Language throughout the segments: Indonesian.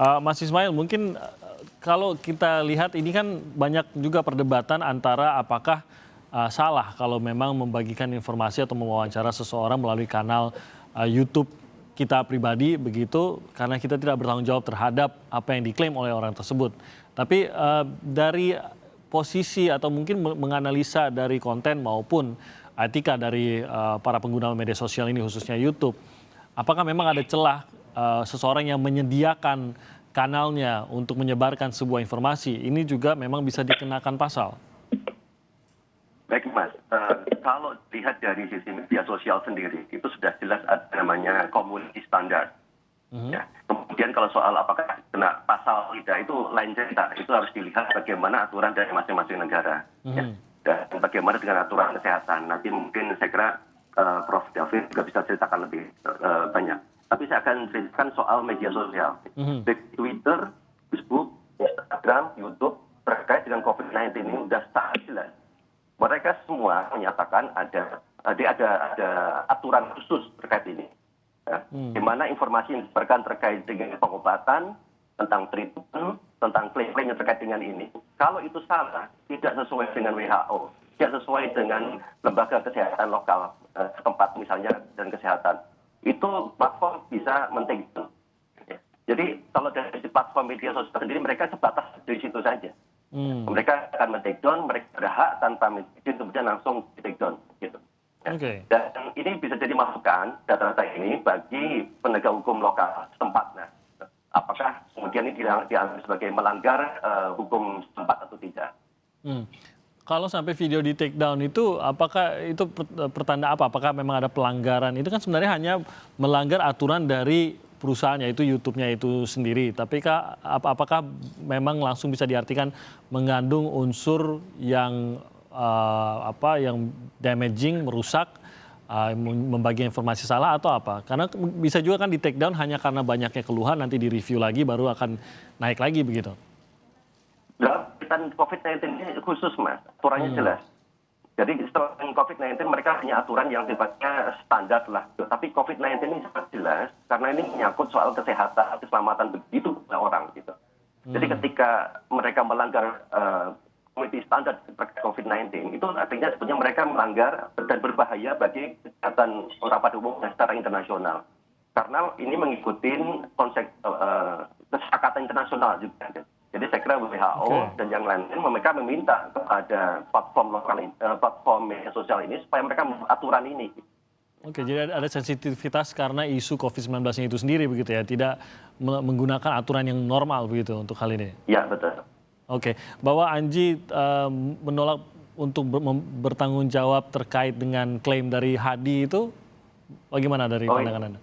Mas Ismail, mungkin kalau kita lihat ini kan banyak juga perdebatan antara apakah salah kalau memang membagikan informasi atau mewawancara seseorang melalui kanal YouTube kita pribadi begitu, karena kita tidak bertanggung jawab terhadap apa yang diklaim oleh orang tersebut. Tapi dari posisi atau mungkin menganalisa dari konten maupun etika dari para pengguna media sosial ini khususnya YouTube, apakah memang ada celah seseorang yang menyediakan kanalnya untuk menyebarkan sebuah informasi, ini juga memang bisa dikenakan pasal? Baik Mas, kalau lihat dari sisi media sosial sendiri, itu sudah jelas ada namanya community standard. Ya. Kemudian kalau soal apakah kena pasal tidak, itu lain cerita. Itu harus dilihat bagaimana aturan dari masing-masing negara. Ya. Dan bagaimana dengan aturan kesehatan. Nanti mungkin saya kira Prof. David juga bisa ceritakan lebih banyak. Tapi saya akan ceritakan soal media sosial. Baik Twitter, Facebook, Instagram, YouTube, terkait dengan COVID-19 ini sudah sangat jelas. Mereka semua menyatakan ada aturan khusus terkait ini. Ya, di mana informasi yang diberikan terkait dengan pengobatan, tentang treatment, tentang klaim-klaim yang terkait dengan ini. Kalau itu salah, tidak sesuai dengan WHO, tidak sesuai dengan lembaga kesehatan lokal setempat misalnya dan kesehatan, itu platform bisa men-take down. Ya. Jadi kalau dari platform media sosial sendiri mereka sebatas di situ saja. Mereka akan men-take down, mereka berhak tanpa izin kemudian langsung di-take down. Gitu. Ya. Dan ini bisa jadi masukan data-data ini bagi penegak hukum lokal setempat. Nah, apakah kemudian ini dianggap sebagai melanggar hukum setempat atau tidak? Kalau sampai video di take down itu, apakah itu pertanda apa? Apakah memang ada pelanggaran? Itu kan sebenarnya hanya melanggar aturan dari perusahaan, yaitu YouTube-nya itu sendiri. Tapi apakah memang langsung bisa diartikan mengandung unsur yang yang damaging, merusak, membagi informasi salah atau apa? Karena bisa juga kan di take down hanya karena banyaknya keluhan, nanti di review lagi baru akan naik lagi begitu. Dan COVID-19 ini khusus Mas, aturannya jelas. Jadi setelah COVID-19 mereka punya aturan yang sifatnya standar lah. Tapi COVID-19 ini sangat jelas karena ini menyangkut soal kesehatan, keselamatan begitu banyak orang gitu. Jadi ketika mereka melanggar community standard terkait COVID-19, itu artinya sebenarnya mereka melanggar dan berbahaya bagi kesehatan orang pada umumnya secara internasional. Karena ini mengikuti konsep kesepakatan internasional juga. Jadi saya kira WHO dan yang lain mereka meminta kepada platform media sosial ini supaya mereka membuat aturan ini. Oke, jadi ada sensitivitas karena isu COVID-19 itu sendiri begitu ya, tidak menggunakan aturan yang normal begitu untuk hal ini. Ya, betul. Oke, bahwa Anji menolak untuk bertanggung jawab terkait dengan klaim dari Hadi itu bagaimana dari pandangan Anda?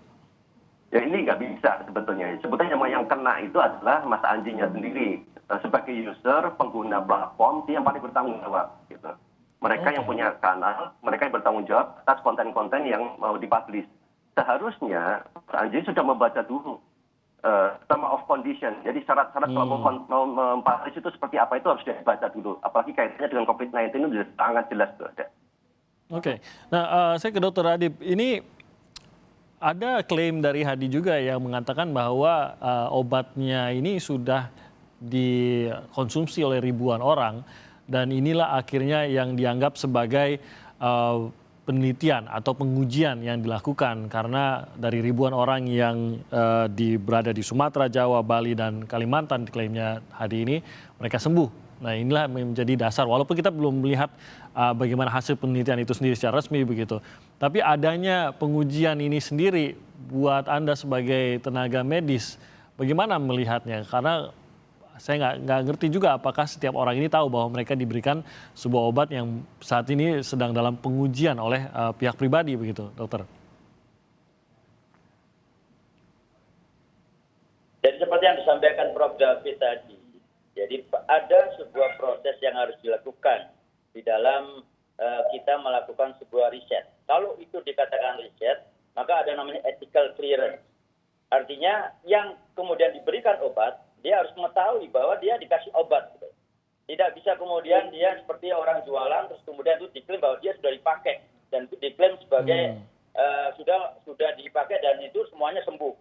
Ya ini nggak bisa sebetulnya. Sebetulnya yang kena itu adalah Mas Anjinya sendiri. Sebagai user, pengguna platform, dia yang paling bertanggung jawab. Gitu. Mereka yang punya kanal, mereka yang bertanggung jawab atas konten-konten yang mau dipublish. Seharusnya Mas Anji sudah membaca dulu term of condition. Jadi syarat-syarat kalau mau mempublish itu seperti apa itu harus dibaca dulu. Apalagi kaitannya dengan COVID-19 itu sudah sangat jelas. Oke, nah saya ke Dr. Adib. Ini ada klaim dari Hadi juga yang mengatakan bahwa obatnya ini sudah dikonsumsi oleh ribuan orang dan inilah akhirnya yang dianggap sebagai penelitian atau pengujian yang dilakukan karena dari ribuan orang yang berada di Sumatera, Jawa, Bali, dan Kalimantan klaimnya Hadi ini mereka sembuh. Nah inilah menjadi dasar, walaupun kita belum melihat bagaimana hasil penelitian itu sendiri secara resmi begitu. Tapi adanya pengujian ini sendiri buat Anda sebagai tenaga medis, bagaimana melihatnya? Karena saya nggak ngerti juga apakah setiap orang ini tahu bahwa mereka diberikan sebuah obat yang saat ini sedang dalam pengujian oleh pihak pribadi begitu, dokter. Jadi seperti yang disampaikan Prof. David tadi, jadi ada sebuah proses yang harus dilakukan di dalam kita melakukan sebuah riset. Kalau itu dikatakan riset, maka ada namanya ethical clearance. Artinya yang kemudian diberikan obat, dia harus mengetahui bahwa dia dikasih obat. Tidak bisa kemudian dia seperti orang jualan, terus kemudian itu diklaim bahwa dia sudah dipakai. Dan diklaim sebagai sudah dipakai dan itu semuanya sembuh.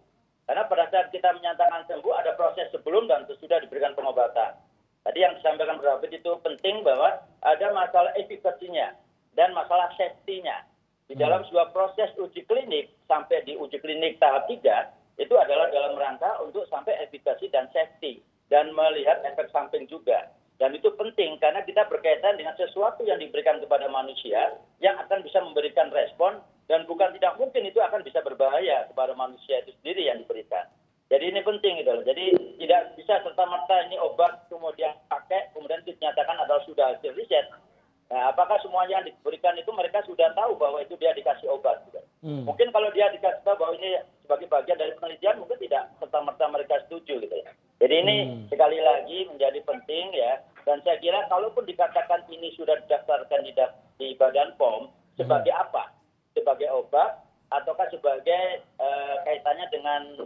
Karena pada saat kita menyatakan sembuh, ada proses sebelum dan sesudah diberikan pengobatan. Tadi yang disampaikan Prof. David itu penting bahwa ada masalah efikasinya dan masalah safety-nya. Di dalam sebuah proses uji klinik sampai di uji klinik tahap 3 itu adalah dalam rangka untuk sampai efikasi dan safety dan melihat efek samping juga. Dan itu penting karena kita berkaitan dengan sesuatu yang diberikan kepada manusia yang akan bisa memberikan respon dan bukan tidak mungkin itu akan bisa berbahaya kepada manusia itu sendiri yang diberikan. Jadi ini penting gitu loh. Jadi tidak bisa serta-merta ini obat kemudian pakai kemudian dinyatakan adalah sudah hasil riset. Nah, apakah semuanya yang diberikan itu mereka sudah tahu bahwa itu dia dikasih obat? Gitu. Mungkin kalau dia dikasih tahu bahwa ini sebagai bagian dari penelitian, mungkin tidak serta-merta mereka setuju gitu ya. Jadi ini sekali lagi menjadi penting ya. Dan saya kira kalaupun dikatakan ini sudah didaftarkan di Badan POM, sebagai apa? Sebagai obat ataukah sebagai kaitannya dengan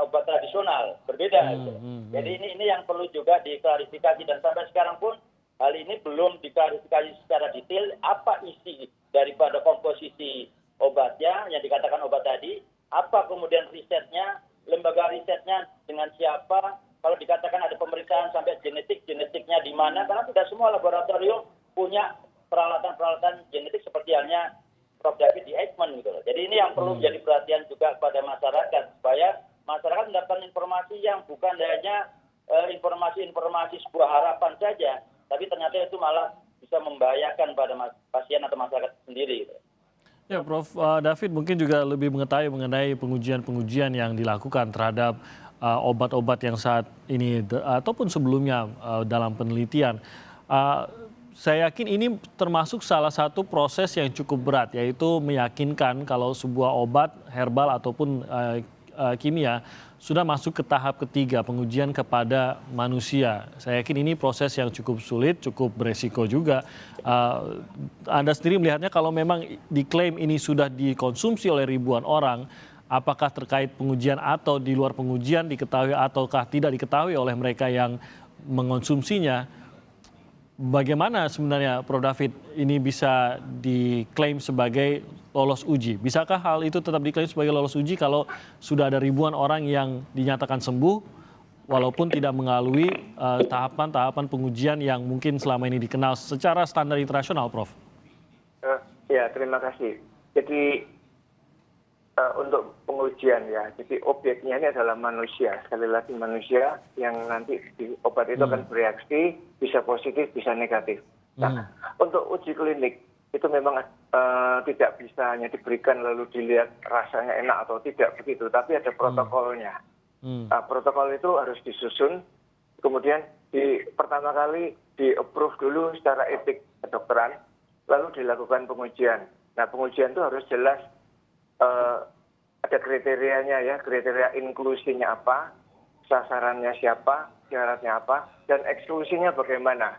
obat tradisional? Berbeda. Gitu. Jadi ini yang perlu juga diklarifikasi dan sampai sekarang pun hal ini belum diklarifikasi secara detail apa isi daripada komposisi obatnya yang dikatakan obat tadi, apa kemudian risetnya, lembaga risetnya dengan siapa, kalau dikatakan ada pemeriksaan sampai genetiknya di mana, karena tidak semua laboratorium punya peralatan-peralatan genetik seperti halnya Prof. David di Eijkman gitu loh. Jadi ini yang perlu menjadi perhatian juga kepada masyarakat supaya masyarakat mendapatkan informasi yang bukan hanya informasi-informasi sebuah harapan saja, tapi ternyata itu malah bisa membahayakan pada pasien atau masyarakat sendiri. Gitu. Ya, Prof. David mungkin juga lebih mengetahui mengenai pengujian-pengujian yang dilakukan terhadap obat-obat yang saat ini ataupun sebelumnya dalam penelitian. Saya yakin ini termasuk salah satu proses yang cukup berat, yaitu meyakinkan kalau sebuah obat herbal ataupun kimia sudah masuk ke tahap ketiga, pengujian kepada manusia. Saya yakin ini proses yang cukup sulit, cukup beresiko juga. Anda sendiri melihatnya kalau memang diklaim ini sudah dikonsumsi oleh ribuan orang, apakah terkait pengujian atau di luar pengujian diketahui ataukah tidak diketahui oleh mereka yang mengonsumsinya? Bagaimana sebenarnya Prof. David ini bisa diklaim sebagai lolos uji? Bisakah hal itu tetap diklaim sebagai lolos uji kalau sudah ada ribuan orang yang dinyatakan sembuh walaupun tidak melalui tahapan-tahapan pengujian yang mungkin selama ini dikenal secara standar internasional, Prof? Ya, terima kasih. Jadi untuk pengujian ya, jadi obyeknya ini adalah manusia, sekali lagi manusia yang nanti di obat itu akan bereaksi, bisa positif, bisa negatif. Nah, untuk uji klinik itu memang tidak bisa hanya diberikan lalu dilihat rasanya enak atau tidak begitu, tapi ada protokolnya. Protokol itu harus disusun, kemudian pertama kali di-approve dulu secara etik kedokteran, lalu dilakukan pengujian. Nah, pengujian itu harus jelas ada kriterianya ya, kriteria inklusinya apa, sasarannya siapa, syaratnya apa, dan eksklusinya bagaimana.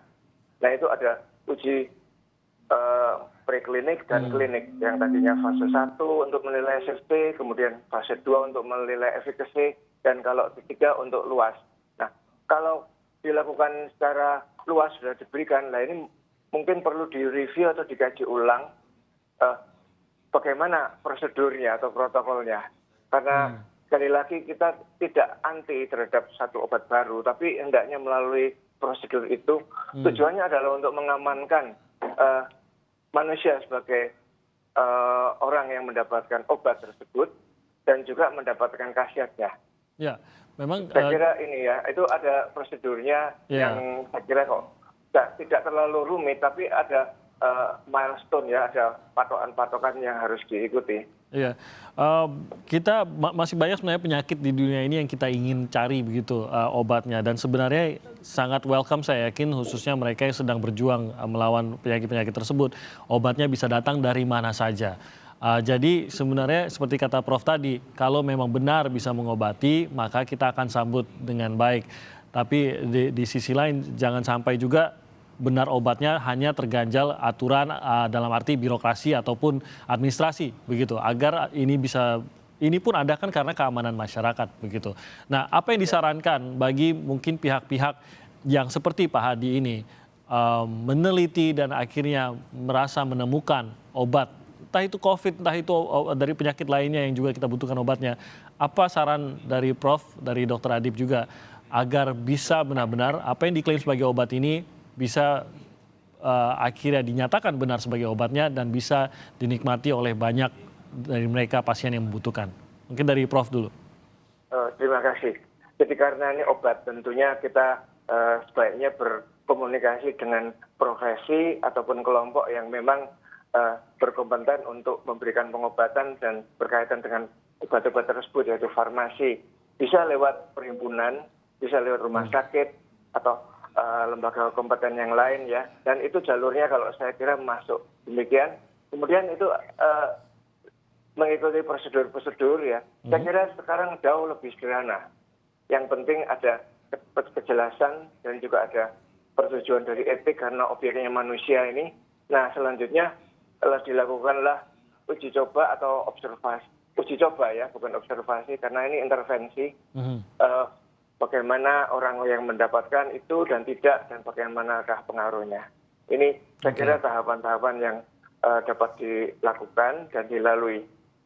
Nah itu ada uji preklinik dan klinik yang tadinya fase 1 untuk menilai safety, kemudian fase 2 untuk menilai efikasi, dan kalau ketiga untuk luas. Nah kalau dilakukan secara luas sudah diberikan, nah ini mungkin perlu direview atau dikaji ulang bagaimana prosedurnya atau protokolnya. Karena sekali lagi kita tidak anti terhadap satu obat baru, tapi hendaknya melalui prosedur itu tujuannya adalah untuk mengamankan manusia sebagai orang yang mendapatkan obat tersebut dan juga mendapatkan khasiatnya. Ya, memang saya kira ini ya, itu ada prosedurnya yang saya kira kok tidak terlalu rumit, tapi ada milestone ya, ada patokan-patokan yang harus diikuti. Iya, kita masih banyak sebenarnya penyakit di dunia ini yang kita ingin cari begitu obatnya, dan sebenarnya sangat welcome saya yakin khususnya mereka yang sedang berjuang melawan penyakit-penyakit tersebut. Obatnya bisa datang dari mana saja. Jadi sebenarnya seperti kata Prof tadi, kalau memang benar bisa mengobati maka kita akan sambut dengan baik. Tapi di sisi lain jangan sampai juga benar obatnya hanya terganjal aturan dalam arti birokrasi ataupun administrasi begitu, agar ini pun ada kan karena keamanan masyarakat begitu. Nah, apa yang disarankan bagi mungkin pihak-pihak yang seperti Pak Hadi ini meneliti dan akhirnya merasa menemukan obat, entah itu COVID, entah itu dari penyakit lainnya yang juga kita butuhkan obatnya. Apa saran dari Prof, dari Dr. Adib juga, agar bisa benar-benar apa yang diklaim sebagai obat ini bisa akhirnya dinyatakan benar sebagai obatnya dan bisa dinikmati oleh banyak dari mereka pasien yang membutuhkan. Mungkin dari Prof dulu. Terima kasih. Jadi karena ini obat, tentunya kita sebaiknya berkomunikasi dengan profesi ataupun kelompok yang memang berkompeten untuk memberikan pengobatan dan berkaitan dengan obat-obat tersebut, yaitu farmasi. Bisa lewat perhimpunan, bisa lewat rumah sakit atau lembaga kompeten yang lain ya. Dan itu jalurnya kalau saya kira masuk demikian. Kemudian itu mengikuti prosedur-prosedur ya. Saya kira sekarang jauh lebih sederhana. Yang penting ada kejelasan dan juga ada persetujuan dari etik karena obyeknya manusia ini. Nah selanjutnya telah dilakukanlah uji coba atau observasi. Uji coba ya, bukan observasi karena ini intervensi. Bagaimana orang yang mendapatkan itu dan tidak dan bagaimanakah pengaruhnya. Ini saya kira tahapan-tahapan yang dapat dilakukan dan dilalui.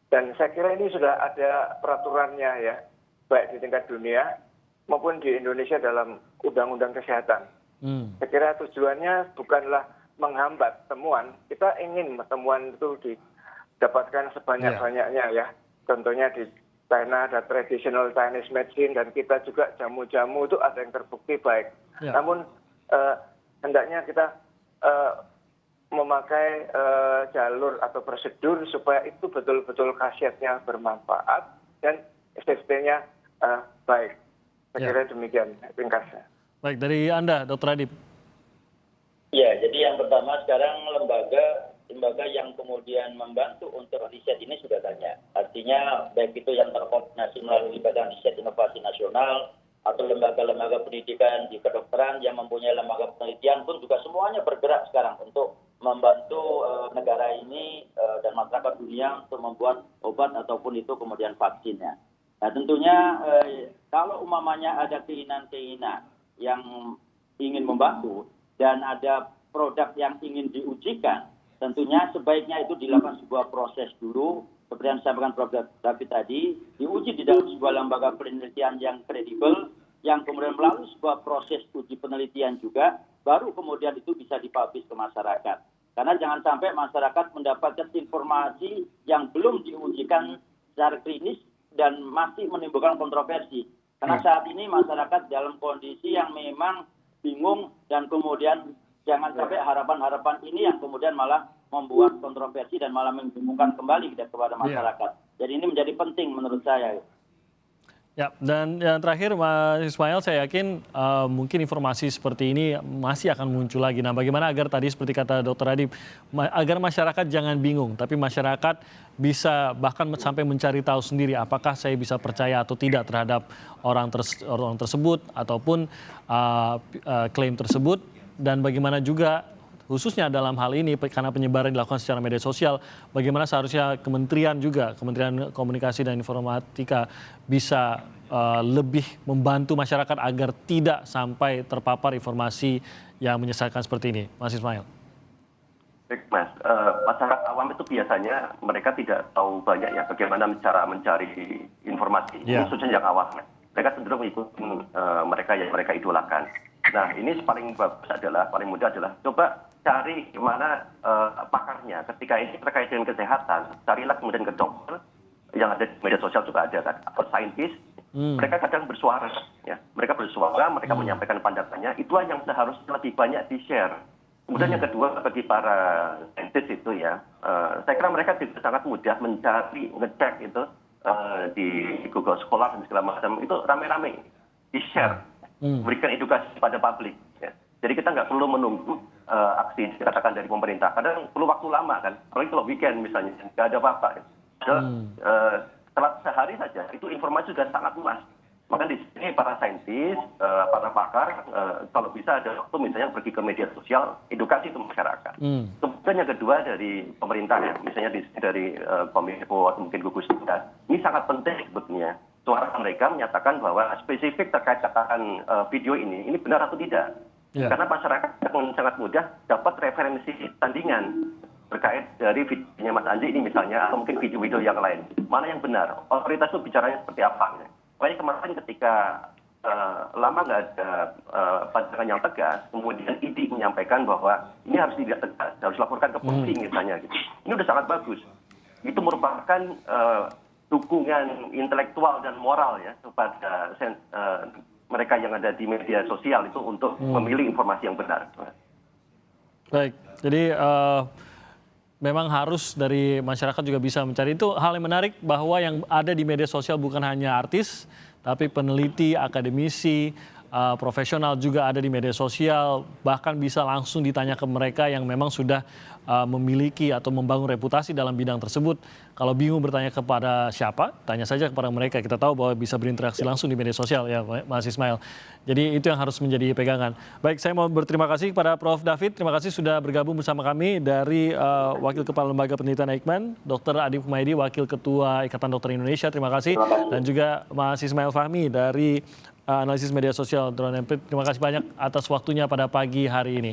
Dan saya kira ini sudah ada peraturannya ya, baik di tingkat dunia maupun di Indonesia dalam Undang-Undang Kesehatan. Saya kira tujuannya bukanlah menghambat temuan, kita ingin temuan itu didapatkan sebanyak-banyaknya ya. Contohnya di China ada traditional Chinese medicine dan kita juga jamu-jamu itu ada yang terbukti baik. Namun hendaknya kita memakai jalur atau prosedur supaya itu betul-betul khasiatnya bermanfaat dan safety-nya baik. Saya kira demikian ringkasnya. Baik, dari Anda, Dr. Adib. Ya, jadi yang pertama sekarang lembaga yang kemudian membantu untuk riset ini sudah banyak. Artinya baik itu yang terkoordinasi melalui Badan Riset Inovasi Nasional atau lembaga-lembaga pendidikan di kedokteran yang mempunyai lembaga penelitian pun juga semuanya bergerak sekarang untuk membantu negara ini dan masyarakat dunia untuk membuat obat ataupun itu kemudian vaksinnya. Nah tentunya kalau umpamanya ada keinginan-keinginan yang ingin membantu dan ada produk yang ingin diujikan, tentunya sebaiknya itu dilakukan sebuah proses dulu, seperti yang disampaikan Prof. David tadi, diuji di dalam sebuah lembaga penelitian yang kredibel, yang kemudian melalui sebuah proses uji penelitian juga, baru kemudian itu bisa dipublish ke masyarakat. Karena jangan sampai masyarakat mendapatkan informasi yang belum diujikan secara klinis dan masih menimbulkan kontroversi. Karena saat ini masyarakat dalam kondisi yang memang bingung dan kemudian jangan sampai harapan-harapan ini yang kemudian malah membuat kontroversi dan malah membingungkan kembali kepada masyarakat. Jadi ini menjadi penting menurut saya. Ya, dan yang terakhir Mas Ismail, saya yakin mungkin informasi seperti ini masih akan muncul lagi. Nah, bagaimana agar tadi seperti kata Dr. Adib, agar masyarakat jangan bingung, tapi masyarakat bisa bahkan sampai mencari tahu sendiri apakah saya bisa percaya atau tidak terhadap orang tersebut ataupun klaim tersebut, dan bagaimana juga khususnya dalam hal ini karena penyebaran dilakukan secara media sosial, bagaimana seharusnya Kementerian Komunikasi dan Informatika bisa lebih membantu masyarakat agar tidak sampai terpapar informasi yang menyesatkan seperti ini, Mas Ismail. Baik, Mas. Masyarakat awam itu biasanya mereka tidak tahu banyak ya bagaimana cara mencari informasi, khususnya yang awam. Mereka cenderung mengikuti mereka yang mereka idolakan. Nah, ini paling mudah adalah coba cari mana pakarnya. Ketika ini terkait dengan kesehatan, carilah kemudian ke dokter yang ada di media sosial juga ada kan, atau saintis. Mereka kadang bersuara, ya. Mereka menyampaikan pandangannya. Itulah yang seharusnya lebih banyak di-share. Kemudian yang kedua bagi para saintis itu ya, saya kira mereka juga sangat mudah mencari, ngecek itu di Google Scholar dan segala macam itu rame-rame di-share. Berikan edukasi pada publik. Ya. Jadi kita nggak perlu menunggu aksi dikatakan dari pemerintah. Kadang perlu waktu lama kan. Apalagi kalau weekend misalnya, nggak ada apa-apa. Setelah sehari saja, itu informasi sudah sangat luas. Maka di sini para saintis, para pakar, kalau bisa ada waktu misalnya pergi ke media sosial, edukasi ke masyarakat. Kemudian yang kedua dari pemerintah ya, misalnya dari Kominfo atau mungkin gugus tugas. Ini sangat penting sebetulnya. Suara mereka menyatakan bahwa spesifik terkait katakan video ini benar atau tidak. Karena masyarakat sangat mudah dapat referensi tandingan terkait dari videonya Mas Anji ini misalnya, atau mungkin video-video yang lain. Mana yang benar? Otoritas itu bicaranya seperti apa? Makanya kemarin ketika lama nggak ada pandangan yang tegas, kemudian ID menyampaikan bahwa ini harus tidak tegas, harus laporkan ke polisi misalnya gitu. Ini udah sangat bagus. Itu merupakan dukungan intelektual dan moral ya kepada mereka yang ada di media sosial itu untuk memilih informasi yang benar. Baik, jadi memang harus dari masyarakat juga bisa mencari. Itu hal yang menarik bahwa yang ada di media sosial bukan hanya artis, tapi peneliti, akademisi, profesional juga ada di media sosial, bahkan bisa langsung ditanya ke mereka yang memang sudah memiliki atau membangun reputasi dalam bidang tersebut. Kalau bingung bertanya kepada siapa, tanya saja kepada mereka. Kita tahu bahwa bisa berinteraksi langsung di media sosial ya Mas Ismail. Jadi itu yang harus menjadi pegangan. Baik, saya mau berterima kasih kepada Prof. David. Terima kasih sudah bergabung bersama kami dari Wakil Kepala Lembaga Penelitian Eijkman, Dr. Adib Humaydi, Wakil Ketua Ikatan Dokter Indonesia. Terima kasih. Dan juga Mas Ismail Fahmi dari analisis media sosial Drone Emprit. Terima kasih banyak atas waktunya pada pagi hari ini.